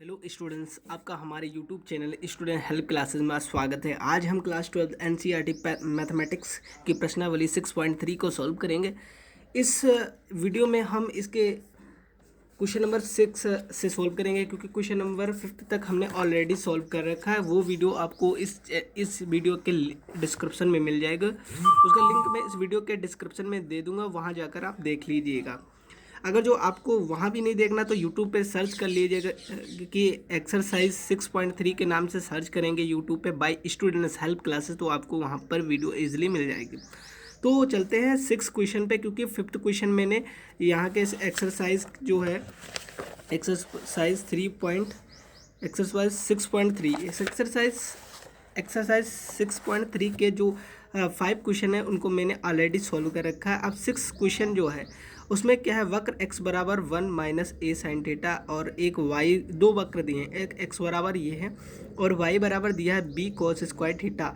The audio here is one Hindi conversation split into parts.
हेलो स्टूडेंट्स, आपका हमारे YouTube channel student help classes में स्वागत है। आज हम क्लास 12 एनसीईआरटी मैथमेटिक्स की प्रश्नावली 6.3 को सॉल्व करेंगे। इस वीडियो में हम इसके क्वेश्चन नंबर 6 से सॉल्व करेंगे, क्योंकि क्वेश्चन नंबर 5 तक हमने ऑलरेडी सॉल्व कर रखा है। वो वीडियो आपको इस वीडियो के डिस्क्रिप्शन में मिल जाएगा। उसका लिंक मैं इस वीडियो के डिस्क्रिप्शन में दे दूँगा, वहाँ जाकर आप देख लीजिएगा। अगर जो आपको वहाँ भी नहीं देखना तो यूट्यूब पे सर्च कर लीजिएगा कि एक्सरसाइज 6.3 के नाम से सर्च करेंगे यूट्यूब पे बाय स्टूडेंट्स हेल्प क्लासेस, तो आपको वहाँ पर वीडियो इजीली मिल जाएगी। तो चलते हैं 6 क्वेश्चन पे, क्योंकि 5th क्वेश्चन मैंने यहाँ के एक्सरसाइज जो है एक्सरसाइज 6.3 एक्सरसाइज 6.3 के जो 5 क्वेश्चन है उनको मैंने ऑलरेडी सॉल्व कर रखा है। अब 6 क्वेश्चन जो है उसमें क्या है, वक्र x बराबर 1 माइनस ए साइन थीटा और एक y, दो वक्र दिए हैं, एक x बराबर ये है और y बराबर दिया है b cos स्क्वायर थीटा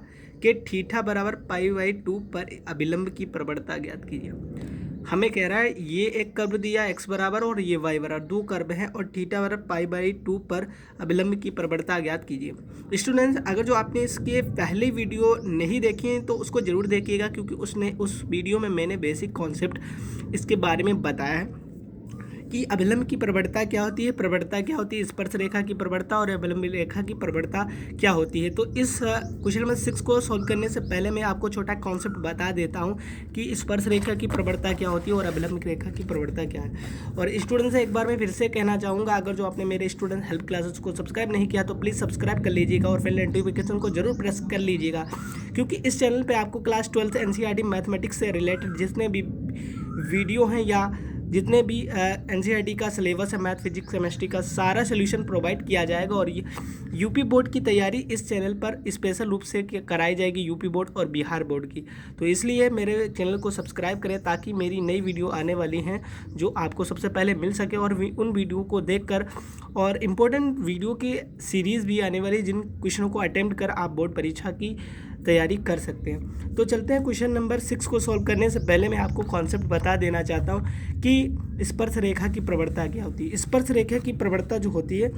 के थीटा बराबर π/2 पर अभिलंब की प्रवणता ज्ञात कीजिए। हमें कह रहा है ये एक कर्व दिया x बराबर और ये y बराबर, दो कर्व हैं और थीटा बराबर π/2 पर अभिलंब की प्रवणता ज्ञात कीजिए। स्टूडेंट्स, अगर जो आपने इसके पहले वीडियो नहीं देखी तो उसको ज़रूर देखिएगा, क्योंकि उस वीडियो में मैंने बेसिक कॉन्सेप्ट इसके बारे में बताया है कि अभिलंब की प्रवणता क्या होती है, प्रवणता क्या होती है, स्पर्श रेखा की प्रवणता और अभिलंब रेखा की प्रवणता क्या होती है। तो इस क्वेश्चन नंबर 6 को सॉल्व करने से पहले मैं आपको छोटा कॉन्सेप्ट बता देता हूं कि स्पर्श रेखा की प्रवणता क्या होती है और अभिलंब रेखा की प्रवणता क्या है। और स्टूडेंट से एक बार मैं फिर से कहना चाहूँगा, अगर जो आपने मेरे स्टूडेंट हेल्प क्लासेस को सब्सक्राइब नहीं किया तो प्लीज़ सब्सक्राइब कर लीजिएगा और फिर नोटिफिकेशन को जरूर प्रेस कर लीजिएगा, क्योंकि इस चैनल पर आपको क्लास 12 एनसीईआरटी मैथमेटिक्स से रिलेटेड जितने भी वीडियो हैं या जितने भी एनसीईआरटी का सिलेबस है, मैथ, फिजिक्स, केमिस्ट्री का सारा सोल्यूशन प्रोवाइड किया जाएगा। और ये यूपी बोर्ड की तैयारी इस चैनल पर स्पेशल रूप से कराई जाएगी, यूपी बोर्ड और बिहार बोर्ड की। तो इसलिए मेरे चैनल को सब्सक्राइब करें ताकि मेरी नई वीडियो आने वाली हैं जो आपको सबसे पहले मिल सके, और उन वीडियो को देखकर और इम्पोर्टेंट वीडियो की सीरीज़ भी आने वाली जिन क्वेश्चनों को अटेम्प्ट कर आप बोर्ड परीक्षा की तैयारी कर सकते हैं। तो चलते हैं क्वेश्चन नंबर 6 को सॉल्व करने से पहले मैं आपको कॉन्सेप्ट बता देना चाहता हूं कि स्पर्श रेखा की प्रवणता क्या होती है। स्पर्श रेखा की प्रवणता जो होती है,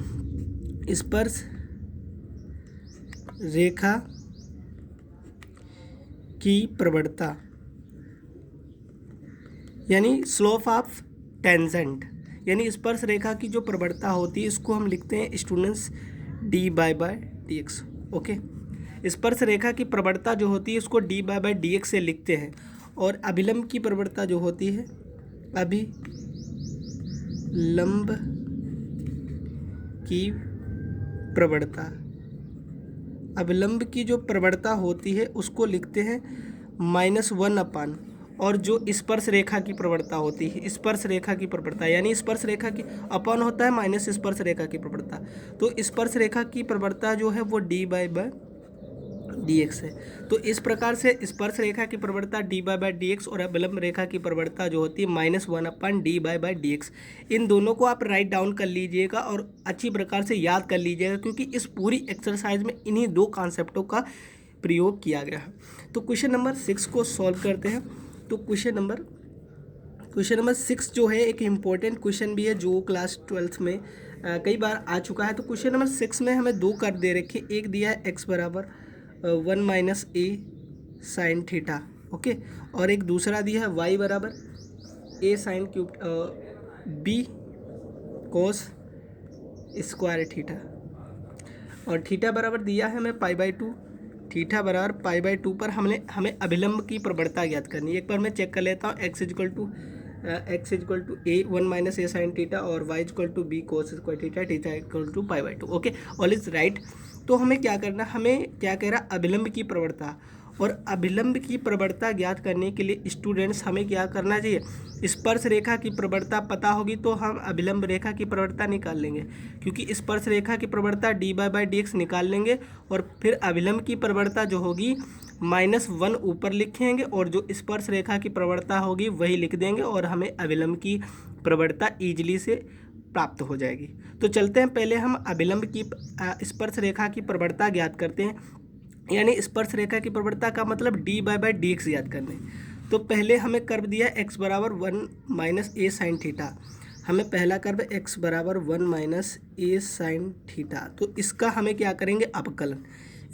स्पर्श रेखा की प्रवणता यानी स्लोप ऑफ टेंजेंट, यानी स्पर्श रेखा की जो प्रवणता होती है इसको हम लिखते हैं स्टूडेंट्स dy/dx। ओके, स्पर्श रेखा की प्रवणता जो होती है उसको dy/dx से लिखते हैं। और अभिलंब की प्रवणता जो होती है, अभिलंब की प्रवणता, अभिलंब की जो प्रवणता होती है उसको लिखते हैं -1/, और जो स्पर्श रेखा की प्रवणता होती है, स्पर्श रेखा की प्रवणता यानी स्पर्श रेखा की अपन होता है माइनस स्पर्श रेखा की प्रवणता, तो स्पर्श रेखा की प्रवणता जो है वो dy/dx है। तो इस प्रकार से स्पर्श रेखा की प्रवणता dy/dx और अभिलंब रेखा की प्रवणता जो होती है -1/dy/dx। इन दोनों को आप राइट डाउन कर लीजिएगा और अच्छी प्रकार से याद कर लीजिएगा, क्योंकि इस पूरी एक्सरसाइज में इन्हीं दो कॉन्सेप्टों का प्रयोग किया गया है। तो क्वेश्चन नंबर 6 को सॉल्व करते हैं। तो क्वेश्चन नंबर 6 जो है एक इम्पोर्टेंट क्वेश्चन भी है जो क्लास 12 में कई बार आ चुका है। तो क्वेश्चन नंबर 6 में हमें दो कर्व दे रखे, एक दिया है x बराबर 1 minus A sine theta, okay, और एक दूसरा दिया है y बराबर A sine cube b cos square theta, और थीटा बराबर दिया है हमें π/2, थीटा बराबर π/2 पर हमें अभिलंब की प्रवणता ज्ञात करनी है। एक बार मैं चेक कर लेता हूँ, x equal to A 1 minus A sine theta और y equal to B cos square theta, theta equal to π/2। Okay, all is right. तो हमें क्या करना, हमें क्या कह रहा, अभिलंब की प्रवणता, और अभिलंब की प्रवणता ज्ञात करने के लिए स्टूडेंट्स हमें क्या करना चाहिए, स्पर्श रेखा की प्रवणता पता होगी तो हम अभिलंब रेखा की प्रवणता निकाल लेंगे, क्योंकि स्पर्श रेखा की प्रवणता dy/dx निकाल लेंगे और फिर अभिलंब की प्रवणता जो होगी -1 ऊपर लिखेंगे और जो स्पर्श रेखा की प्रवणता होगी वही लिख देंगे और हमें अभिलंब की प्रवणता ईजिली से प्राप्त हो जाएगी। तो चलते हैं, पहले हम अभिलंब की स्पर्श रेखा की प्रवणता ज्ञात करते हैं, यानी स्पर्श रेखा की प्रवणता का मतलब dy/dx याद करने। तो पहले हमें कर्व दिया x बराबर 1 माइनस ए साइन थीटा, हमें पहला कर्व x बराबर 1 माइनस ए साइन थीटा, तो इसका हमें क्या करेंगे अवकलन,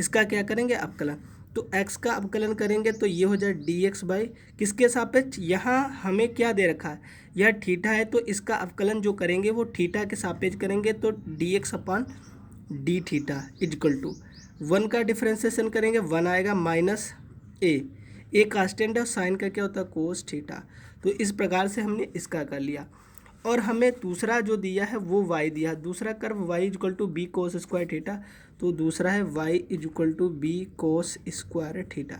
इसका क्या करेंगे अवकलन। तो x का अवकलन करेंगे तो ये हो जाए dx बाई किसके सापेक्ष, यहाँ हमें क्या दे रखा है, यह थीटा है, तो इसका अवकलन जो करेंगे वो थीटा के सापेक्ष करेंगे, तो dx upon D theta is equal to 1 का डिफ्रेंसिएशन करेंगे 1 आएगा माइनस ए कांस्टेंट है और साइन का क्या होता है कोस थीटा। तो इस प्रकार से हमने इसका कर लिया। और हमें दूसरा जो दिया है वो y दिया है, दूसरा curve y is equal to B cos square theta, तो दूसरा है y is equal to B cos square theta.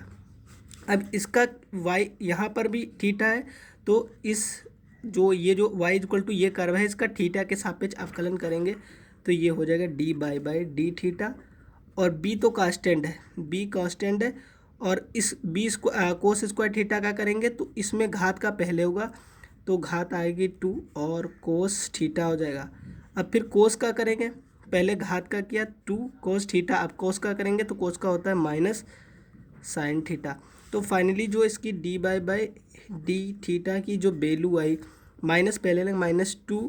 अब इसका y यहाँ पर भी थीटा है, तो इस ये जो y इजकल टू ये कर्व है इसका थीटा के सापेक्ष अवकलन करेंगे, तो ये हो जाएगा डी बाई डी थीटा, और b तो कांस्टेंट है, b कांस्टेंट है, और इस b कोस स्क्वायर थीटा का करेंगे तो इसमें घात का पहले होगा, तो घात आएगी 2 और कोस थीटा हो जाएगा। अब फिर कोस का करेंगे, पहले घात का किया 2 कोस थीटा, अब कोस का करेंगे तो कोस का होता है माइनस साइन थीटा। तो फाइनली जो इसकी डी बाई डी थीटा की जो वैल्यू आई, माइनस पहले लगे -2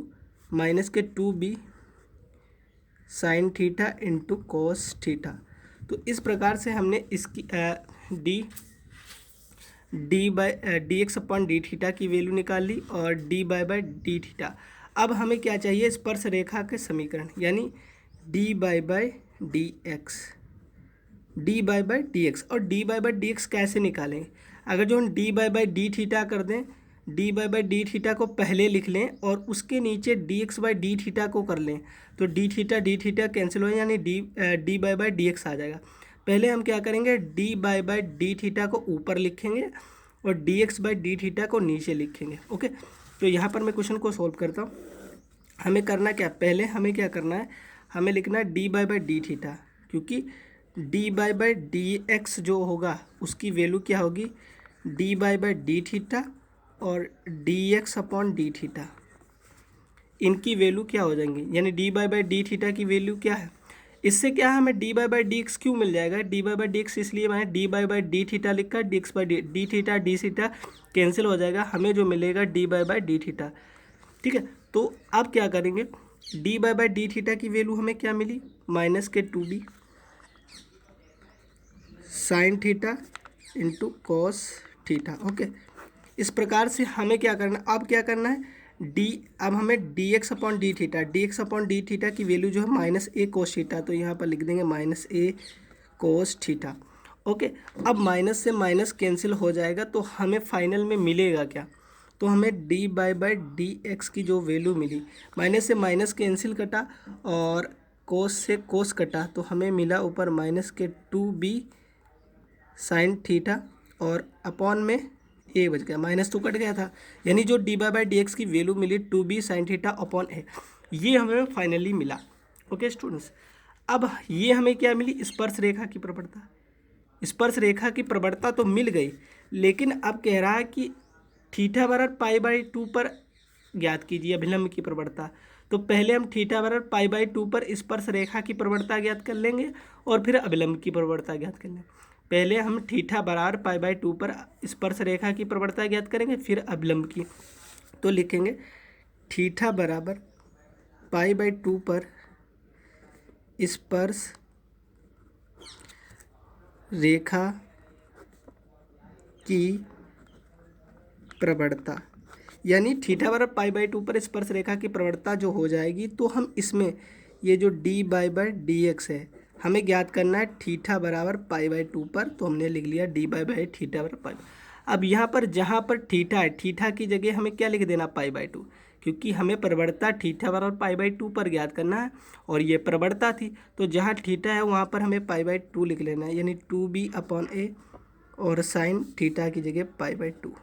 माइनस के 2b sine theta into cos theta. तो इस प्रकार से हमने इसकी D x upon D theta की वैल्यू निकाल ली और डी बाई डी थीटा। अब हमें क्या चाहिए, स्पर्श रेखा के समीकरण, यानी D by D x, D by D x. और डी बाई डी एक्स कैसे निकालेंगे, अगर जो हम डी बाई डी थीटा कर दें, डी बाई डी थीटा को पहले लिख लें और उसके नीचे D x by D theta को कर लें, तो डी थीटा कैंसिल हो, यानी डी बाई डी एक्स आ जाएगा। पहले हम क्या करेंगे, डी बाई डी थीटा को ऊपर लिखेंगे और D x by D theta को नीचे लिखेंगे। ओके, तो यहाँ पर मैं क्वेश्चन को सॉल्व करता हूँ। हमें करना क्या, पहले हमें क्या करना है, हमें लिखना है डी बाई डी थीटा, क्योंकि डी बाई डी एक्स जो होगा उसकी वैल्यू क्या होगी, डी बाई डी थीटा और D x upon D theta, इनकी वैल्यू क्या हो जाएंगी, यानी डी बाई डी थीटा की वैल्यू क्या है, इससे क्या है हमें डी बाई डी एक्स क्यों मिल जाएगा, डी बाई डी एक्स इसलिए मैंने डी बाई डी थीटा लिखा, D x by D theta D theta cancel हो जाएगा, हमें जो मिलेगा डी बाई डी थीटा। ठीक है, तो अब क्या करेंगे, डी बाई डी थीटा की वैल्यू हमें क्या मिली, माइनस के 2b sine theta into cos theta. Okay, इस प्रकार से हमें क्या करना, अब क्या करना है, अब हमें D x upon D theta की वैल्यू जो है माइनस ए कोस थीटा, तो यहाँ पर लिख देंगे माइनस ए कोस थीटा। ओके, अब माइनस से माइनस कैंसिल हो जाएगा, तो हमें फाइनल में मिलेगा क्या, तो हमें डी बाई डी एक्स की जो वैल्यू मिली, माइनस से माइनस कैंसिल कटा और कोस से कोस कटा, तो हमें मिला ऊपर माइनस के 2b साइन थीटा और अपॉन में ए बच गया, माइनस तो कट गया था, यानी जो डी बाई डी एक्स की वैल्यू मिली 2b साइन थीटा अपॉन ए, ये हमें फाइनली मिला। ओके स्टूडेंट्स, अब ये हमें क्या मिली, स्पर्श रेखा की प्रवणता। स्पर्श रेखा की प्रवणता तो मिल गई, लेकिन अब कह रहा है कि थीटा बराबर π/2 पर ज्ञात कीजिए अभिलंब की प्रवणता। तो पहले हम थीटा बराबर π/2 पर स्पर्श रेखा की प्रवणता ज्ञात कर लेंगे और फिर अभिलंब की प्रवणता ज्ञात कर लेंगे। पहले हम थीटा बराबर π/2 पर स्पर्श रेखा की प्रवणता ज्ञात करेंगे, फिर अभिलंब की। तो लिखेंगे थीटा बराबर π/2 पर स्पर्श रेखा की प्रवणता, यानी थीटा बराबर π/2 पर स्पर्श रेखा की प्रवणता जो हो जाएगी, तो हम इसमें ये जो डी बाई डी एक्स है हमें ज्ञात करना है थीटा बराबर π/2 पर, तो हमने लिख लिया डी बाई थीटा बराबर π। अब यहाँ पर जहाँ पर थीटा है, थीटा की जगह हमें क्या लिख देना π/2, क्योंकि हमें प्रवणता थीटा बराबर π/2 पर ज्ञात करना है और ये प्रवणता थी, तो जहाँ थीटा है वहाँ पर हमें π/2 लिख लेना है, यानी 2b अपॉन ए और साइन थीटा की जगह π/2।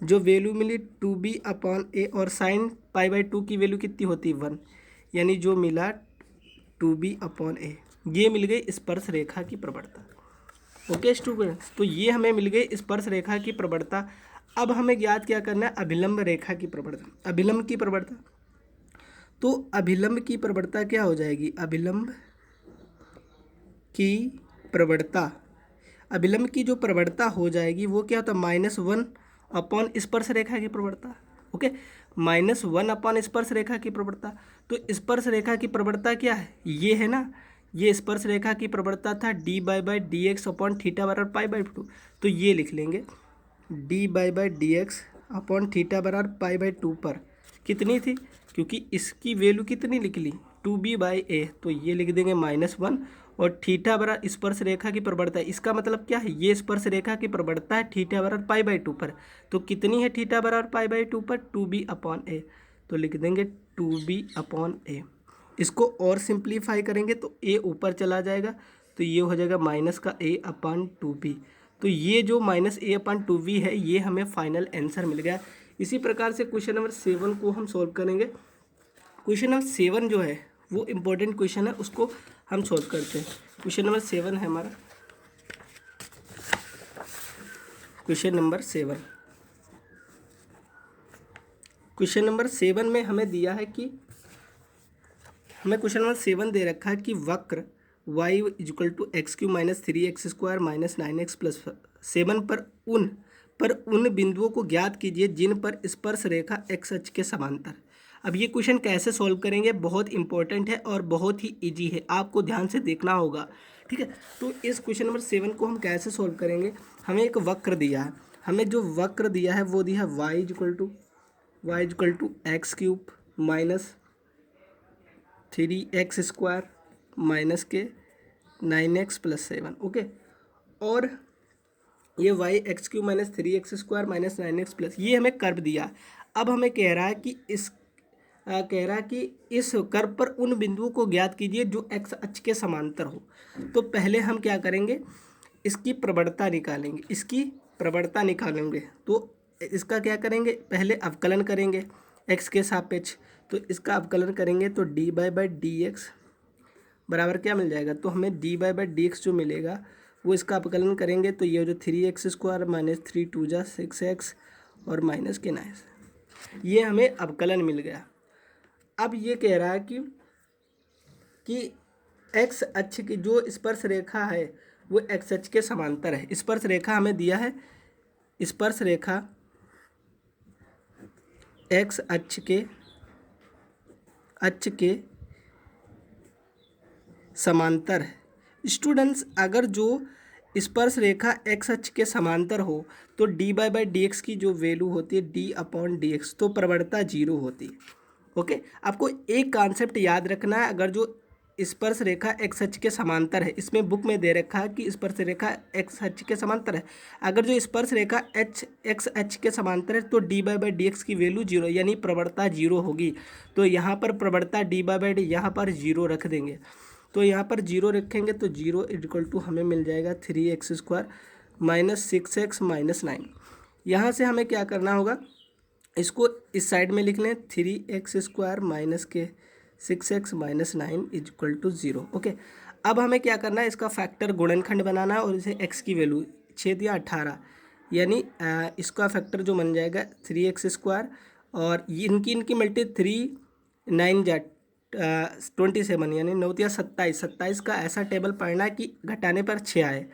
जो वैल्यू मिली 2b अपॉन ए और साइन π/2 की वैल्यू कितनी होती है 1, यानी जो मिला 2b अपॉन ए, ये मिल गई स्पर्श रेखा की प्रवणता। ओके स्टूडेंट्स, तो ये हमें मिल गई स्पर्श रेखा की प्रवणता। अब हमें ज्ञात क्या करना है, अभिलंब रेखा की प्रवणता। अभिलंब की प्रवणता, तो अभिलंब की प्रवणता क्या हो जाएगी, अभिलंब की प्रवणता, अभिलंब की जो प्रवणता हो जाएगी वो क्या होता है -1 अपॉन स्पर्श रेखा की प्रवणता। ओके, -1 अपॉन स्पर्श रेखा की प्रवणता। तो स्पर्श रेखा की प्रवणता क्या है, ये है ना, ये स्पर्श रेखा की प्रवणता था dy/dx अपॉन थीटा बराबर π/2। तो ये लिख लेंगे dy/dx अपॉन थीटा बराबर π/2 पर कितनी थी, क्योंकि इसकी वैल्यू कितनी लिख ली 2b/a, तो ये लिख देंगे -1 और थीटा बराबर स्पर्श रेखा की प्रवणता। इसका मतलब क्या है, ये स्पर्श रेखा की प्रवणता है थीटा बराबर π/2 पर। तो कितनी है थीटा बराबर π/2 पर 2b/a, तो लिख देंगे 2b/a। इसको और सिंप्लीफाई करेंगे तो a ऊपर चला जाएगा, तो ये हो जाएगा -a/2b। तो ये जो -a/2b है ये हमें फाइनल आंसर मिल गया। इसी प्रकार से क्वेश्चन नंबर 7 को हम सॉल्व करेंगे। क्वेश्चन नंबर 7 जो है वो इम्पोर्टेंट क्वेश्चन है, उसको हम सॉल्व करते हैं। क्वेश्चन नंबर 7 है हमारा, क्वेश्चन नंबर 7। क्वेश्चन नंबर 7 में हमें दिया है कि हमें क्वेश्चन नंबर 7 दे रखा है कि वक्र y = x³ - 3x² - 9x + 7 पर उन बिंदुओं को ज्ञात कीजिए जिन पर स्पर्श रेखा x अक्ष के समांतर। अब ये क्वेश्चन कैसे सॉल्व करेंगे, बहुत इंपॉर्टेंट है और बहुत ही इजी है, आपको ध्यान से देखना होगा, ठीक है। तो इस क्वेश्चन नंबर 7 को हम कैसे सॉल्व करेंगे, हमें एक वक्र दिया है, हमें जो वक्र दिया है वो दिया है y = x³ - 3x² - 9x + 7, okay. और ये y x³ - 3x² - 9x + ये हमें कर्व दिया। अब हमें कह रहा है कि इस कर्व पर उन बिंदुओं को ज्ञात कीजिए जो x अक्ष के समांतर हो। तो पहले हम क्या करेंगे, इसकी प्रवणता निकालेंगे। तो इसका क्या करेंगे, पहले अवकलन करेंगे x के सापेक्ष। तो इसका अवकलन करेंगे तो dy/dx बराबर क्या मिल जाएगा, तो हमें dy/dx जो मिलेगा वो इसका अवकलन करेंगे तो ये जो 3x² - 3 2 जा 6x और माइनस के 9, ये हमें अवकलन मिल गया। अब ये कह रहा है कि x अक्ष की जो स्पर्श रेखा है वो x अक्ष के समांतर है। स्पर्श रेखा हमें दिया है, स्पर्श रेखा x अक्ष के समांतर है। स्टूडेंट्स, अगर जो स्पर्श रेखा x अक्ष के समांतर हो तो dy/dx की जो वैल्यू होती है d/dx, तो प्रवणता 0 होती है, ओके। आपको एक कॉन्सेप्ट याद रखना है, अगर जो स्पर्श रेखा x अक्ष के समांतर है, इसमें बुक में दे रखा है कि स्पर्श रेखा x अक्ष के समांतर है, अगर जो स्पर्श रेखा x अक्ष के समांतर है तो dy/dx की वैल्यू 0 यानी प्रवणता 0 होगी। तो यहाँ पर प्रवणता dy/d यहाँ पर 0 रख देंगे, तो यहाँ पर 0 रखेंगे तो 0 = हमें मिल जाएगा 3x² - 6x - 9। यहाँ से हमें क्या करना होगा, इसको इस साइड में लिख लें 3x² - 6x - 9 = 0, ओके। अब हमें क्या करना है, इसका फैक्टर गुणनखंड बनाना है और इसे x की वैल्यू 6 या 18 यानी इसका फैक्टर जो बन जाएगा 3x² और इनकी मल्टी 3 9 जा 27 यानी 9 या 27 का ऐसा टेबल पढ़ना है कि घटाने पर 6 आए।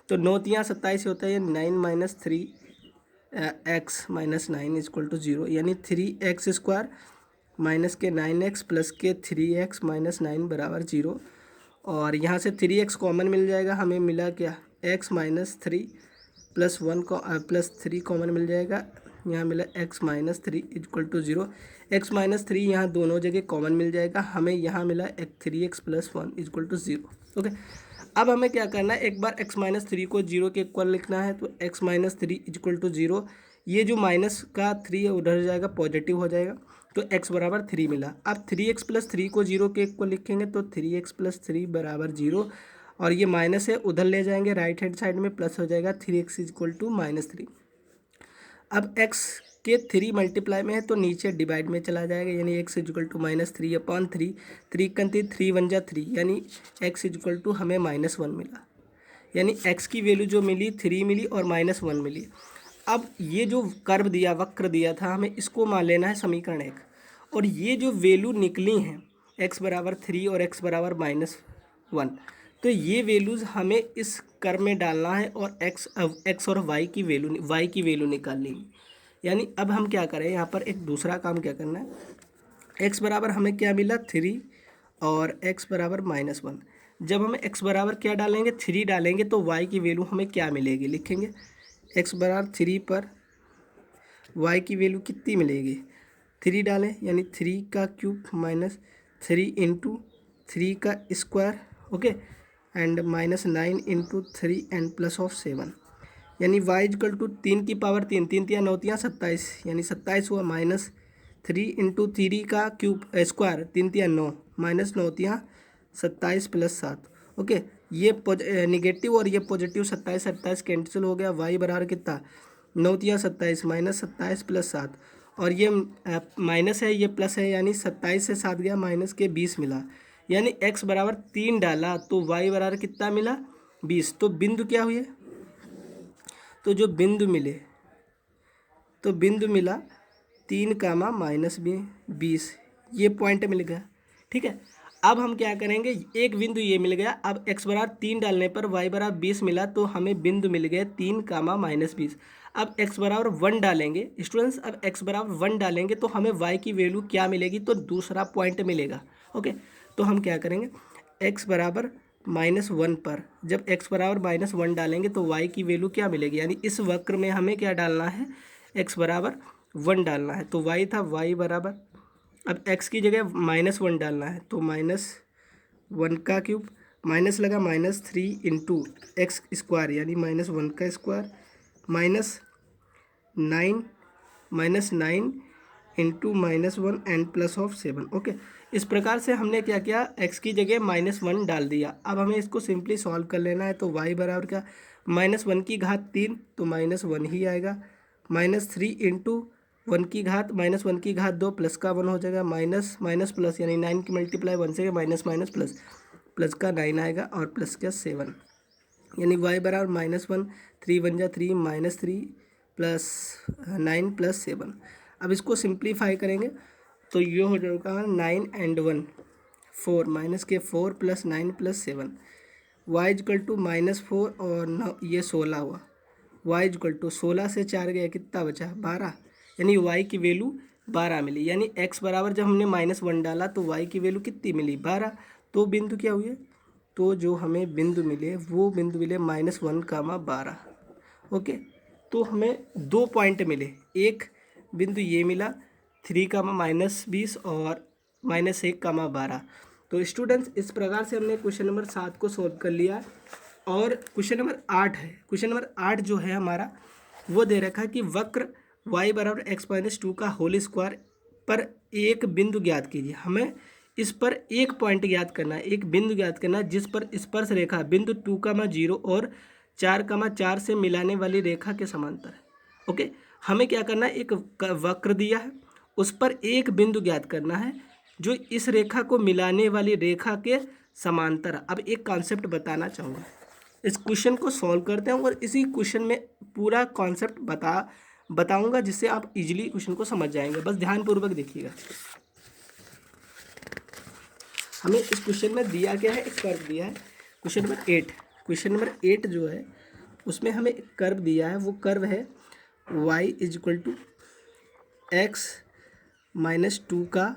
तो 9 या 27 होता है 9 - 3x - 9 = 0 यानी 3x² माइनस के 9x प्लस के 3x - 9 बराबर 0। और यहाँ से 3x कॉमन मिल जाएगा, हमें मिला क्या x - 3 + 1 को +3 कॉमन मिल जाएगा, यहाँ मिला x - 3 = 0। x - 3 यहाँ दोनों जगह कॉमन मिल जाएगा, हमें यहाँ मिला 3x + 1 = 0, ओके। अब हमें क्या करना है, एक बार x - 3 को 0 के इक्वल लिखना है, तो x - 3 = 0। ये जो माइनस का 3 उधर जाएगा, पॉजिटिव हो जाएगा, तो x बराबर 3 मिला। अब 3x + 3 को 0 के इक्वल लिखेंगे तो 3x + 3 बराबर 0 और ये माइनस है उधर ले जाएंगे, राइट हैंड साइड में प्लस हो जाएगा 3x = -3। अब x के 3 मल्टीप्लाई में है तो नीचे डिवाइड में चला जाएगा, यानी x = -3/3, 3 कंती 3 1 जा 3 यानी x = हमें -1 मिला, यानी x की वैल्यू जो मिली 3 मिली और -1 मिली। अब ये जो कर्व दिया, वक्र दिया था, हमें इसको मान लेना है समीकरण 1 और ये जो वैल्यू निकली हैं x बराबर 3 और x बराबर -1, तो ये वैल्यूज़ हमें इस कर्व में डालना है और x और y की वैल्यू निकालनी है। यानी अब हम क्या करें, यहाँ पर एक दूसरा काम क्या करना है, x बराबर हमें क्या मिला 3 और x बराबर -1। जब हम x बराबर क्या डालेंगे 3 डालेंगे तो y की वैल्यू हमें क्या मिलेगी, लिखेंगे x बराबर 3 पर y की वैल्यू कितनी मिलेगी, 3 डालें यानी 3 का क्यूब माइनस 3 इंटू 3 का square, okay, and -9 into 3 and plus of 7, यानी y इक्वल टू 3 की पावर 3, 3 3 9 27, यानी 27 हुआ, माइनस 3 इंटू 3 का cube square 3 3 9 minus 9 27 plus 7, okay. ये निगेटिव और ये पॉजिटिव 27 27 कैंसिल हो गया, y बराबर कितना 9 27 माइनस 27 प्लस 7, और ये माइनस है ये प्लस है, यानी 27 से 7 गया माइनस के 20 मिला, यानी x बराबर 3 डाला तो y बराबर कितना मिला 20। तो बिंदु क्या हुए, तो जो बिंदु मिले, तो बिंदु मिला 3 कामा -20, ये पॉइंट मिल गया, ठीक है। अब हम क्या करेंगे, एक बिंदु ये मिल गया, अब x बराबर 3 डालने पर y बराबर 20 मिला, तो हमें बिंदु मिल गया 3 कामा -20। अब x बराबर 1 डालेंगे स्टूडेंट्स, अब x बराबर 1 डालेंगे तो हमें y की वैल्यू क्या मिलेगी, तो दूसरा पॉइंट मिलेगा, ओके। तो हम क्या करेंगे, x बराबर -1 पर जब x बराबर -1 डालेंगे तो y की वैल्यू क्या मिलेगी, यानी इस वक्र में हमें क्या डालना है, x बराबर 1 डालना है, तो y था y बराबर, अब x की जगह -1 डालना है, तो -1 का क्यूब माइनस लगा -3 इंटू एक्स स्क्वायर यानी -1 का square -9 into -1 and plus of 7, okay. इस प्रकार से हमने क्या किया, x की जगह -1 डाल दिया। अब हमें इसको सिंपली सॉल्व कर लेना है, तो y बराबर क्या, -1 की घात 3 तो -1 ही आएगा, -3 इंटू 1 की घात -1 की घात 2 प्लस का 1 हो जाएगा, माइनस माइनस प्लस यानी 9 की मल्टीप्लाई 1 से माइनस माइनस प्लस, प्लस का 9 आएगा और प्लस का 7, यानी y बराबर -1, 3 1 जा 3 -3 प्लस 9 प्लस 7। अब इसको सिंप्लीफाई करेंगे तो ये हो जाएगा 9 एंड 1 4 माइनस के 4 plus 9 plus 7, y equal to -4 और 9 ये 16 हुआ, y इक्वल टू 16 से 4 गया कितना बचा 12, यानी y की वैल्यू 12 मिली, यानी x बराबर जब हमने -1 डाला तो y की वैल्यू कितनी मिली 12। तो बिंदु क्या हुए, तो जो हमें बिंदु मिले वो बिंदु मिले -1 कामा 12, ओके। तो हमें 2 पॉइंट मिले, एक बिंदु ये मिला 3 कामा -20 और -1 कामा 12। तो स्टूडेंट्स इस प्रकार से हमने क्वेश्चन नंबर 7 को सॉल्व कर लिया। और क्वेश्चन नंबर 8 है, क्वेश्चन नंबर 8 जो है हमारा वो दे रखा है कि वक्र y बराबर x-2 का होल स्क्वायर पर एक बिंदु ज्ञात कीजिए। हमें इस पर एक पॉइंट ज्ञात करना है, एक बिंदु ज्ञात करना है जिस पर स्पर्श रेखा बिंदु 2,0 और 4,4 से मिलाने वाली रेखा के समांतर है, ओके। हमें क्या करना है, एक वक्र दिया है उस पर एक बिंदु ज्ञात करना है जो इस रेखा को मिलाने वाली रेखा के समांतर। अब एक कॉन्सेप्ट बताना चाहूँगा, इस क्वेश्चन को सॉल्व करते हैं और इसी क्वेश्चन में पूरा कॉन्सेप्ट बताऊंगा जिससे आप इजीली क्वेश्चन को समझ जाएंगे। बस ध्यानपूर्वक देखिएगा। हमें इस क्वेश्चन में दिया क्या है, एक कर्व दिया है, क्वेश्चन नंबर 8। क्वेश्चन नंबर 8 जो है उसमें हमें एक कर्व दिया है, वो कर्व है y इक्वल टू x-2 का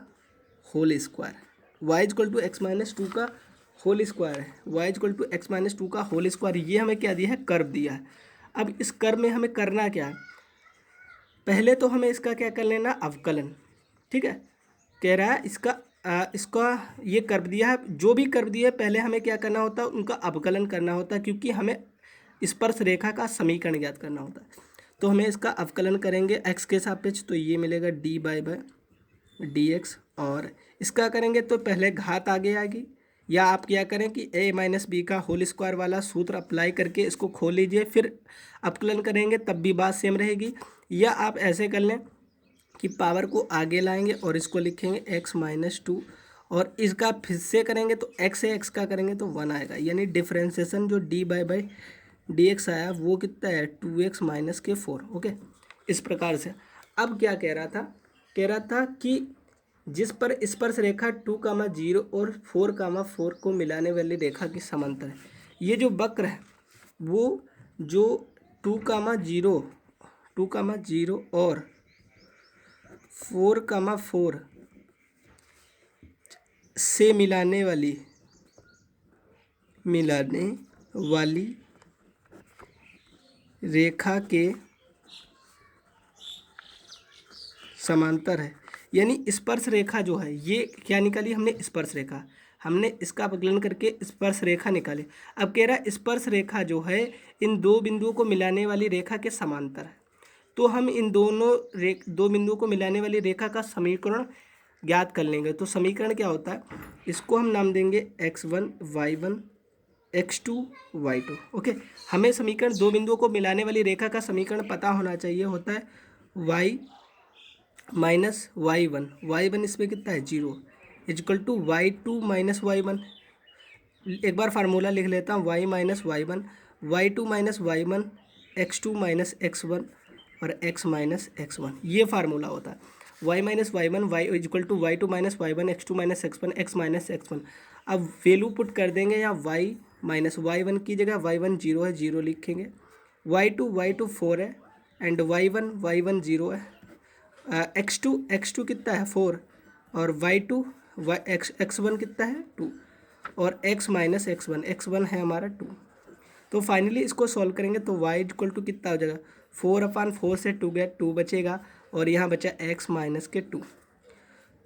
whole square, y equal to x-2 का होल स्क्वायर है, y इक्वल टू x-2 का होल स्क्वायर, ये हमें क्या दिया है, कर्व दिया है। अब इस कर्व में हमें करना क्या है, पहले तो हमें इसका क्या कर लेना, अवकलन, ठीक है। कह रहा है इसका ये कर्व दिया है, जो भी कर्व दिया है पहले हमें क्या करना होता है, उनका अवकलन करना होता है, क्योंकि हमें स्पर्श रेखा का समीकरण ज्ञात करना होता है। तो हमें इसका अवकलन करेंगे x के सापेक्ष, तो ये मिलेगा dy/dx, और इसका करेंगे तो पहले घात आगे आएगी, या आप क्या करें कि a-b का होल स्क्वायर वाला सूत्र अप्लाई करके इसको खोल लीजिए, फिर अवकलन करेंगे तब भी बात सेम रहेगी। या आप ऐसे कर लें कि पावर को आगे लाएंगे और इसको लिखेंगे x-2, और इसका फिर से करेंगे तो x से x का करेंगे तो 1 आएगा, यानी डिफ्रेंसिएशन जो dy/dx आया वो कितना है 2x माइनस के 4, ओके। इस प्रकार से अब क्या कह रहा था कि जिस पर स्पर्श रेखा 2,0 और 4,4 को मिलाने वाली रेखा की समांतर है, ये जो वक्र है वो जो 2,0 और 4,4 से मिलाने वाली रेखा के समांतर है। यानी स्पर्श रेखा जो है, ये क्या निकाली हमने? स्पर्श रेखा। हमने इसका अवकलन करके स्पर्श रेखा निकाले। अब कह रहा है स्पर्श रेखा जो है इन दो बिंदुओं को मिलाने वाली रेखा के समांतर है। तो हम इन दो बिंदुओं को मिलाने वाली रेखा का समीकरण ज्ञात कर लेंगे। तो समीकरण क्या होता है? इसको हम नाम देंगे x1 y1 x2 y2। Okay, हमें समीकरण दो बिंदुओं को मिलाने वाली रेखा का समीकरण पता होना चाहिए। होता है y माइनस y1 इसमें कितना है? 0 equal to y2 minus y1। एक बार फार्मूला लिख लेता हूँ, y minus y1 y2 minus y1 x2 minus x1 और x माइनस x1, ये फार्मूला होता है। y minus y1 y equal to y2 minus y1 x2 minus x1 x minus x1। अब वैल्यू पुट कर देंगे, या y माइनस y1 की जगह y1 0 है, 0 लिखेंगे। y2 4 है एंड y1 0 है। x2 कितना है? 4 और y2 x1 कितना है? 2 और x माइनस x1 है हमारा 2। तो फाइनली इसको सॉल्व करेंगे तो y इक्वल टू कितना हो जाएगा? 4/4 से 2 गया, 2 बचेगा और यहाँ बचा x माइनस के 2।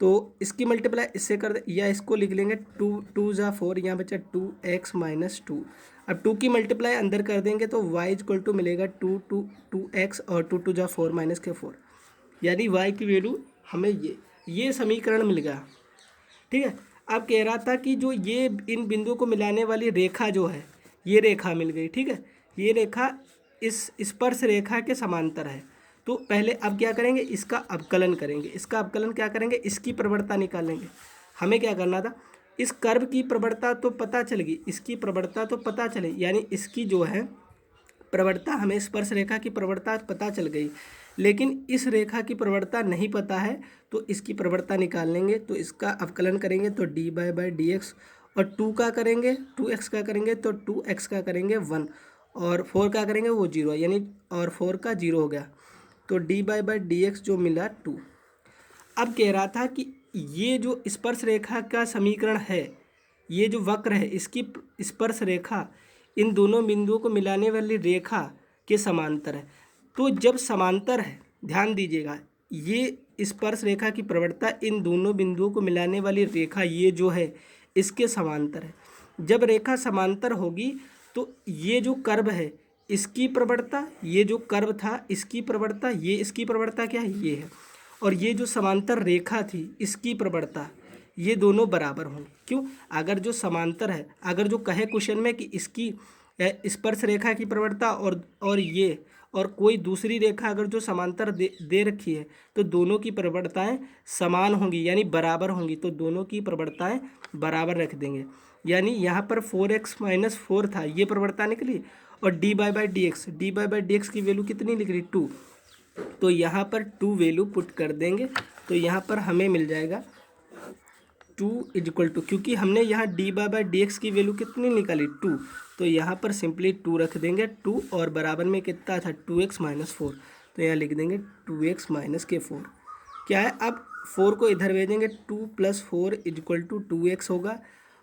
तो इसकी मल्टीप्लाई इससे कर दे, या इसको लिख लेंगे 2 ज़ा 4, यहाँ बचा 2x माइनस 2। अब 2 की मल्टीप्लाई अंदर कर देंगे तो y इक्वल टू मिलेगा 2x और 2 ज़ा 4 माइनस के 4। यानी y की वैल्यू हमें ये समीकरण मिल गया। ठीक है। अब कह रहा था कि जो ये इन बिंदुओं को मिलाने वाली रेखा जो है, ये रेखा मिल गई। ठीक है, ये रेखा इस स्पर्श रेखा के समांतर है। तो पहले अब क्या करेंगे? इसका अवकलन करेंगे। इसका अवकलन क्या करेंगे? इसकी प्रवणता निकालेंगे। हमें क्या करना था? इस कर्व की प्रवणता तो पता चल गई, इसकी प्रवणता तो पता चले, यानी इसकी जो है प्रवणता, हमें स्पर्श रेखा की प्रवणता पता चल गई, लेकिन इस रेखा की प्रवणता नहीं पता है। तो इसकी प्रवणता निकाल लेंगे। तो इसका अवकलन करेंगे तो dy/dx, और 2 का करेंगे 2x का करेंगे तो 2x का करेंगे 1, और 4 का करेंगे वो 0, यानी और 4 का 0 हो गया। तो dy/dx जो मिला 2। अब कह रहा था कि ये जो स्पर्श रेखा का समीकरण है, ये जो वक्र है, इसकी स्पर्श रेखा इन दोनों बिंदुओं को मिलाने वाली रेखा के समांतर है। तो जब समांतर है, ध्यान दीजिएगा, ये स्पर्श रेखा की प्रवणता इन दोनों बिंदुओं को मिलाने वाली रेखा ये जो है इसके समांतर है। जब रेखा समांतर होगी तो ये जो कर्व है इसकी प्रवणता, ये जो कर्व था इसकी प्रवणता, ये इसकी प्रवणता क्या है? ये है। और ये जो समांतर रेखा थी इसकी प्रवणता, ये दोनों बराबर होंगे। क्यों? अगर जो समांतर है, अगर जो कहे क्वेश्चन में कि इसकी स्पर्श रेखा की प्रवणता और ये और कोई दूसरी रेखा अगर जो समांतर दे रखी है तो दोनों की प्रवणताएं समान होंगी, यानी बराबर होंगी। तो दोनों की प्रवणताएं बराबर रख देंगे। यानी यहाँ पर 4x माइनस 4 था, ये प्रवणता निकली, और dy/dx की वैल्यू कितनी निकली? 2। तो यहाँ पर 2 वैल्यू पुट कर देंगे तो यहाँ पर हमें मिल जाएगा 2 इजक्वल टू, क्योंकि हमने यहाँ dy/dx की वैल्यू कितनी निकाली? 2। तो यहाँ पर सिंपली 2 रख देंगे, 2 और बराबर में कितना था? 2x minus 4। तो यहाँ लिख देंगे 2x माइनस के 4। क्या है? अब 4 को इधर भेजेंगे, 2 + 4 इजक्वल टू 2x होगा,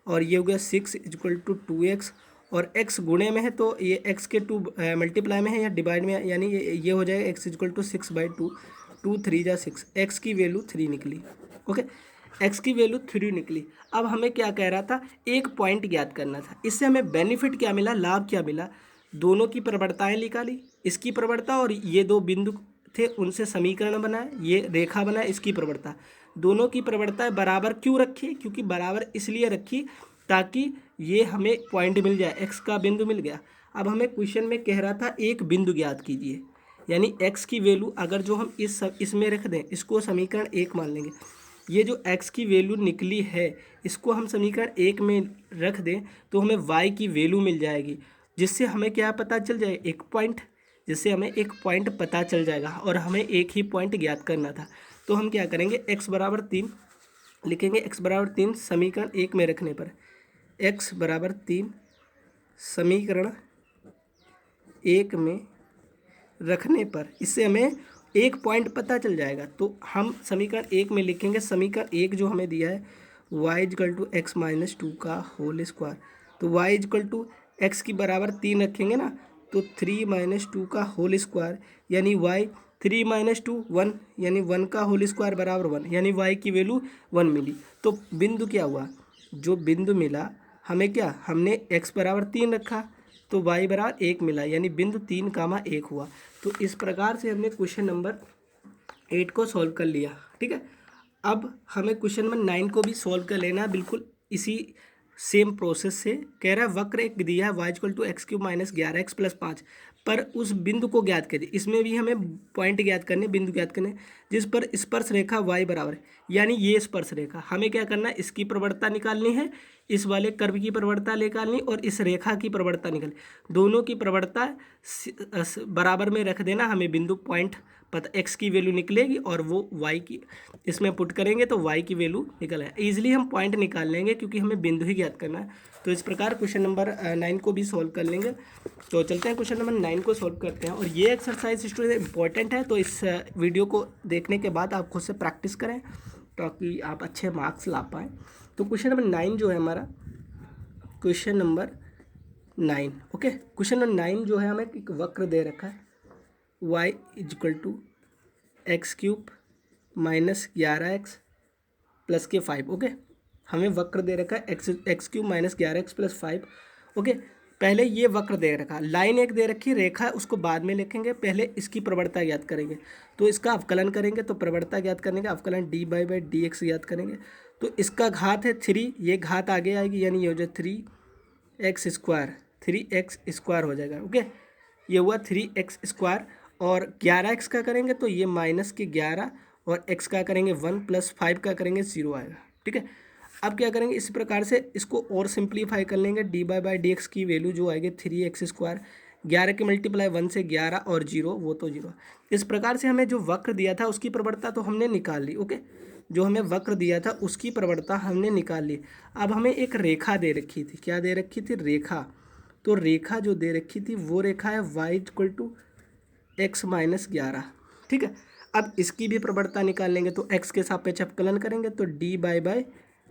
और ये हो गया 6 इजक्वल टू 2x, और x गुणे में है तो ये x के 2 मल्टीप्लाई में है या डिवाइड में है, यानी ये हो जाएगा x इजक्वल टू 6/2, 2 3 जा 6, x की वैल्यू 3 निकली। ओके, x की वैल्यू 3 निकली। अब हमें क्या कह रहा था? एक पॉइंट ज्ञात करना था। इससे हमें बेनिफिट क्या मिला, लाभ क्या मिला? दोनों की प्रवणताएं निकाली, इसकी प्रवणता और ये दो बिंदु थे उनसे समीकरण बनाए, ये रेखा बनाए, इसकी प्रवणता, दोनों की प्रवणताएं बराबर क्यों रखी? क्योंकि बराबर इसलिए रखी ताकि ये हमें पॉइंट मिल जाए, x का बिंदु मिल गया। अब हमें क्वेश्चन में कह रहा था एक बिंदु ज्ञात कीजिए, यानी x की वैल्यू अगर जो हम इसमें रख दें, इसको समीकरण 1 मान लेंगे। ये जो x की वैल्यू निकली है इसको हम समीकरण 1 में रख दें तो हमें y की वैल्यू मिल जाएगी, जिससे हमें क्या पता चल जाए? एक पॉइंट, जिससे हमें एक पॉइंट पता चल जाएगा, और हमें एक ही पॉइंट ज्ञात करना था। तो हम क्या करेंगे? x बराबर 3 लिखेंगे। x बराबर 3 समीकरण 1 में रखने पर, x बराबर 3 समीकरण 1 में रखने पर इससे हमें एक पॉइंट पता चल जाएगा। तो हम समीकरण एक में लिखेंगे, समीकरण एक जो हमें दिया है y is equal to x minus two का होल स्क्वायर। तो y इजकल टू एक्स की बराबर 3 रखेंगे ना, तो 3 माइनस टू का होल स्क्वायर यानी y 3 माइनस टू 1 यानी 1 का होल स्क्वायर बराबर 1 यानी y की वैल्यू 1 मिली। तो बिंदु क्या हुआ, जो बिंदु मिला हमें, क्या हमने x बराबर 3 रखा तो y बराबर 1 मिला यानी बिंदु 3 कामा 1 हुआ। तो इस प्रकार से हमने क्वेश्चन नंबर 8 को सॉल्व कर लिया। ठीक है, अब हमें क्वेश्चन नंबर 9 को भी सॉल्व कर लेना है, बिल्कुल इसी सेम प्रोसेस से। कह रहा है वक्र एक दिया है Y equal to x cube minus 11x plus 5, पर उस बिंदु को ज्ञात करिए। इसमें भी हमें पॉइंट ज्ञात करने, बिंदु ज्ञात करने जिस पर स्पर्श रेखा y बराबर है, यानी ये स्पर्श रेखा। हमें क्या करना है, इसकी प्रवणता निकालनी है, इस वाले कर्व की प्रवणता निकालनी और इस रेखा की प्रवणता निकालनी। दोनों की प्रवणता बराबर में रख देना, हमें बिंदु पॉइंट पता x की वैल्यू निकलेगी और वो y की इसमें पुट करेंगे तो y की वैल्यू निकल आए। ईजिली हम पॉइंट निकाल लेंगे क्योंकि हमें बिंदु ही ज्ञात करना है। तो इस प्रकार क्वेश्चन नंबर 9 को भी सॉल्व कर लेंगे। तो चलते हैं क्वेश्चन नंबर 9 को सॉल्व करते हैं। और ये एक्सरसाइज स्टूडेंट इंपॉर्टेंट है, तो इस वीडियो को देखने के बाद आप खुद से प्रैक्टिस करें ताकि आप अच्छे मार्क्स ला पाएँ। तो क्वेश्चन नंबर 9 जो है हमारा, question number 9, okay, question number 9 जो है हमें एक वक्र दे रखा है y equal to x cube minus 11x plus के 5। ओके, हमें वक्र दे रखा है x cube minus 11x plus 5। Okay, पहले ये वक्र दे रखा है, लाइन एक दे रखी, रेखा है, उसको बाद में लिखेंगे, पहले इसकी प्रवणता ज्ञात करेंगे। तो इसका अवकलन करेंगे, तो प्रवणता ज्ञात करने का अवकलन डी बाई डी एक्स ज्ञात करेंगे। तो इसका घात है 3, ये घात आगे आएगी यानी ये हो जाए 3x स्क्वायर, 3x स्क्वायर हो जाएगा। ओके, ये हुआ 3x स्क्वायर। और 11x का करेंगे तो ये माइनस के 11 और x का करेंगे 1 प्लस 5 का करेंगे 0 आएगा। ठीक है, अब क्या करेंगे, इस प्रकार से इसको और सिंप्लीफाई कर लेंगे। डी बाई डी एक्स की वैल्यू जो आएगी 3x स्क्वायर, 11 के मल्टीप्लाई 1 से 11 और 0 वो तो 0। इस प्रकार से हमें जो वक्र दिया था उसकी प्रवणता तो हमने निकाल ली। ओके, जो हमें वक्र दिया था उसकी प्रवणता हमने निकाल ली। अब हमें एक रेखा दे रखी थी, क्या दे रखी थी, रेखा। तो रेखा जो दे रखी थी वो रेखा है y equal to x minus 11। ठीक है, अब इसकी भी प्रवणता निकाल लेंगे, तो x के सापेक्ष अवकलन करेंगे तो डी बाई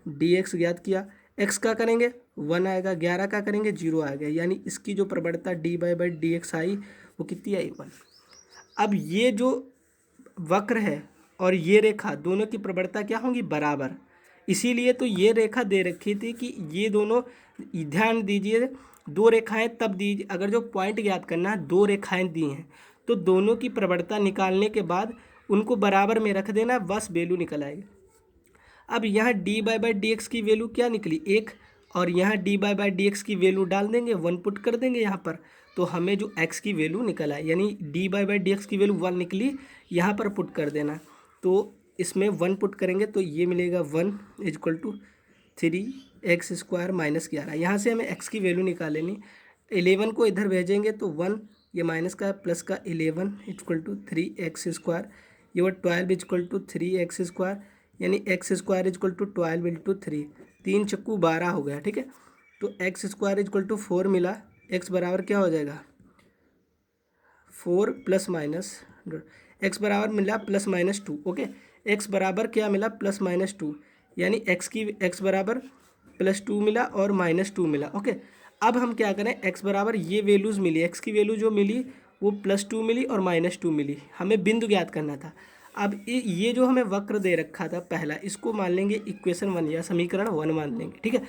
डी एक्स ज्ञात किया, x का करेंगे 1 आएगा, 11 का करेंगे 0 आएगा, यानी इसकी जो प्रवणता डी बाई डी एक्स आई वो कितनी आई, 1। अब ये जो वक्र है और ये रेखा दोनों की प्रवणता क्या होंगी, बराबर। इसीलिए तो ये रेखा दे रखी थी कि ये दोनों, ध्यान दीजिए, दो रेखाएं तब दी, अगर जो पॉइंट ज्ञात करना है, दो रेखाएं दी हैं तो दोनों की प्रवणता निकालने के बाद उनको बराबर में रख देना, बस वैल्यू निकल आएगी। अब यहाँ डी बाई डी एक्स की वैल्यू क्या निकली, 1, और यहाँ डी बाई डी एक्स की वैल्यू डाल देंगे, 1 पुट कर देंगे यहाँ पर, तो हमें जो x की वैल्यू निकल आए, यानी डी बाई डी एक्स की वैल्यू 1 निकली, यहाँ पर पुट कर देना। तो इसमें 1 पुट करेंगे तो ये मिलेगा 1 equal to 3x square minus 11। यहाँ से हमें x की वैल्यू निकाल लेनी, 11 को इधर भेजेंगे तो 1, ये माइनस का प्लस का 11 इक्वल टू 3x स्क्वायर, ये वो 12 इक्वल टू 3x स्क्वायर, यानी x square equal to 12 into 3, 3 चक्कू 12 हो गया। ठीक है, तो एक्स स्क्वायर इक्वल टू 4 मिला, एक्स बराबर क्या हो जाएगा, 4 प्लस माइनस, एक्स बराबर मिला प्लस माइनस 2। ओके, एक्स बराबर क्या मिला, प्लस माइनस 2, यानी एक्स बराबर प्लस 2 मिला और माइनस 2 मिला। ओके, अब हम क्या करें, एक्स बराबर ये वैल्यूज़ मिली, एक्स की वैल्यू जो मिली वो +2 मिली और -2 मिली, हमें बिंदु ज्ञात करना था। अब ये जो हमें वक्र दे रखा था पहला, इसको मान लेंगे इक्वेशन 1 या समीकरण 1 मान लेंगे। ठीक है,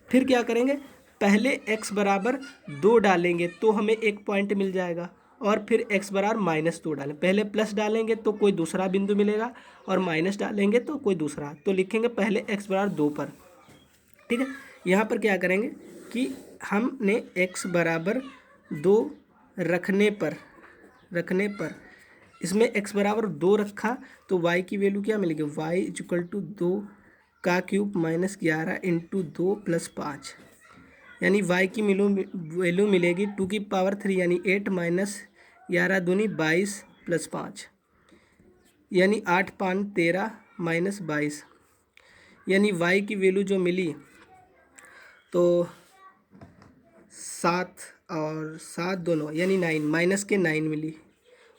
फिर क्या करेंगे, पहले x बराबर 2 डालेंगे तो हमें एक पॉइंट मिल जाएगा, और फिर x बराबर -2 डालें, पहले प्लस डालेंगे तो कोई दूसरा बिंदु मिलेगा और माइनस डालेंगे तो कोई दूसरा, तो लिखेंगे पहले x बराबर 2 पर। ठीक है, यहाँ पर क्या करेंगे कि हमने x बराबर 2 रखने पर इसमें x बराबर 2 रखा तो y की वैल्यू क्या मिलेगी, y इक्वल टू 2 का क्यूब माइनस 11 इंटू 2 प्लस 5, यानी y की वैल्यू मिलेगी 2 की पावर 3 यानी 8 माइनस 11 दूनी 22 प्लस 5, यानी 8 5 13 माइनस 22, यानी y की वैल्यू जो मिली तो 7 और 7 दोनों यानी 9, माइनस के 9 मिली।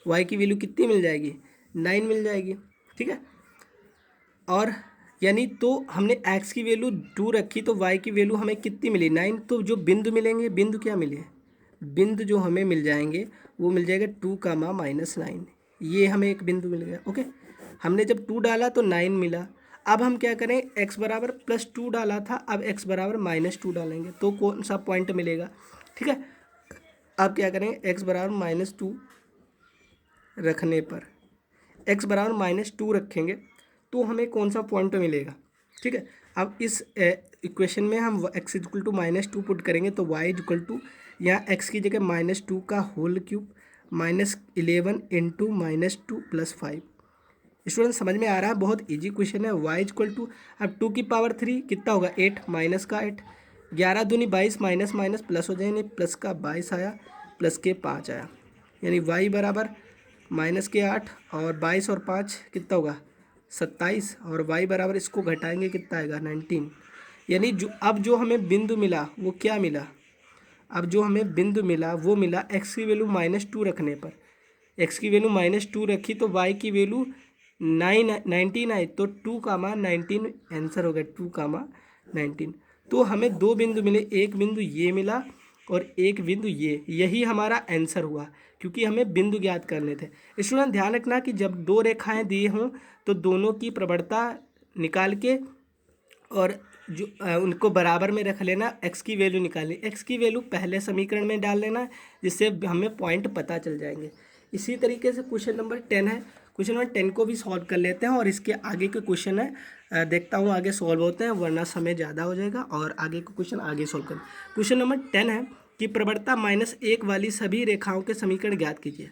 वाई की वैल्यू कितनी मिल जाएगी, 9 मिल जाएगी, ठीक है। और यानी तो हमने x की वैल्यू 2 रखी तो y की वैल्यू हमें कितनी मिली, 9। तो जो बिंदु मिलेंगे, बिंदु क्या मिले, बिंदु जो हमें मिल जाएंगे वो मिल जाएगा 2 कामा -9, ये हमें एक बिंदु मिल गया। ओके, हमने जब 2 डाला तो 9 मिला। अब हम क्या करें, x बराबर +2 डाला था, अब x बराबर -2 डालेंगे तो कौन सा पॉइंट मिलेगा, ठीक है। अब क्या करें, x बराबर -2 रखने पर, x बराबर -2 रखेंगे तो हमें कौन सा पॉइंट मिलेगा, ठीक है। अब इस इक्वेशन में हम x इक्वल टू -2 पुट करेंगे तो y इक्वल टू, यहाँ x की जगह -2 का होल क्यूब -11 इंटू -2 + 5। स्टूडेंट समझ में आ रहा है, बहुत इजी क्वेश्चन है। y इक्वल टू, अब 2 की पावर 3 कितना होगा, 8 माइनस का 8, 11 दूनी 22, माइनस माइनस प्लस हो जाए, यानी प्लस का 22 आया, प्लस के 5 आया, यानी y बराबर -8 और 22 और 5 कितना होगा 27, और y बराबर इसको घटाएंगे कितना आएगा 19। यानी जो अब जो हमें बिंदु मिला वो क्या मिला, अब जो हमें बिंदु मिला वो मिला x की वैल्यू -2 रखने पर, x की वैल्यू -2 रखी तो y की वैल्यू 19 आई, तो 2 कामा 19 आंसर हो गया, 2 कामा 19। तो हमें दो बिंदु मिले, एक बिंदु ये मिला और एक बिंदु ये, यही हमारा आंसर हुआ क्योंकि हमें बिंदु ज्ञात करने थे। स्टूडेंट ध्यान रखना कि जब दो रेखाएं दी हों तो दोनों की प्रवणता निकाल के और जो उनको बराबर में रख लेना, x की वैल्यू निकालनी, x की वैल्यू पहले समीकरण में डाल लेना जिससे हमें पॉइंट पता चल जाएंगे। इसी तरीके से क्वेश्चन नंबर 10 है, क्वेश्चन नंबर 10 को भी सॉल्व कर लेते हैं और इसके आगे के क्वेश्चन है देखता हूँ आगे सॉल्व होते हैं, वरना समय ज़्यादा हो जाएगा और आगे के क्वेश्चन आगे सॉल्व करें। क्वेश्चन नंबर 10 है कि प्रवणता -1 वाली सभी रेखाओं के समीकरण ज्ञात कीजिए।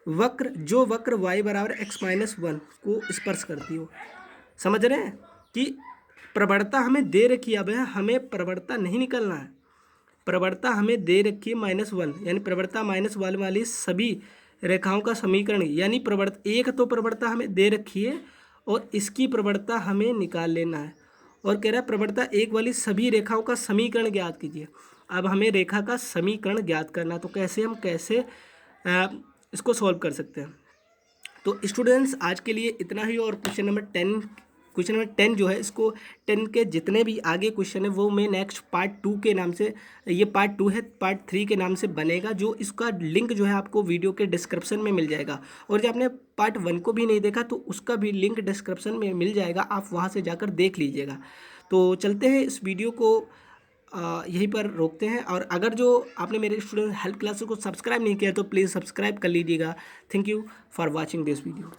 वक्र, जो वक्र y बराबर x-1 को स्पर्श करती हो। समझ रहे हैं कि प्रवणता हमें दे रखी है, अब हमें प्रवणता नहीं निकलना है, प्रवणता हमें दे रखी है -1, यानी प्रवणता -1 वाली सभी रेखाओं का समीकरण, यानी प्रवणता एक तो प्रवणता हमें दे रखी है और इसकी प्रवणता हमें निकाल लेना है, और कह रहा है प्रवणता 1 वाली सभी रेखाओं का समीकरण ज्ञात कीजिए। अब हमें रेखा का समीकरण ज्ञात करना, तो कैसे हम इसको सॉल्व कर सकते हैं। तो स्टूडेंट्स आज के लिए इतना ही, और क्वेश्चन नंबर 10 जो है, इसको 10 के जितने भी आगे क्वेश्चन है वो मैं नेक्स्ट पार्ट 2 के नाम से, ये पार्ट 2 है, पार्ट 3 के नाम से बनेगा, जो इसका लिंक जो है आपको वीडियो के डिस्क्रिप्शन में मिल जाएगा। और जब आपने पार्ट 1 को भी नहीं देखा तो उसका भी लिंक डिस्क्रिप्शन में मिल जाएगा, आप वहाँ से जाकर देख लीजिएगा। तो चलते हैं, इस वीडियो को यहीं पर रोकते हैं, और अगर जो आपने मेरे स्टूडेंट हेल्प क्लासेस को सब्सक्राइब नहीं किया तो प्लीज़ सब्सक्राइब कर लीजिएगा। Thank you for watching this video.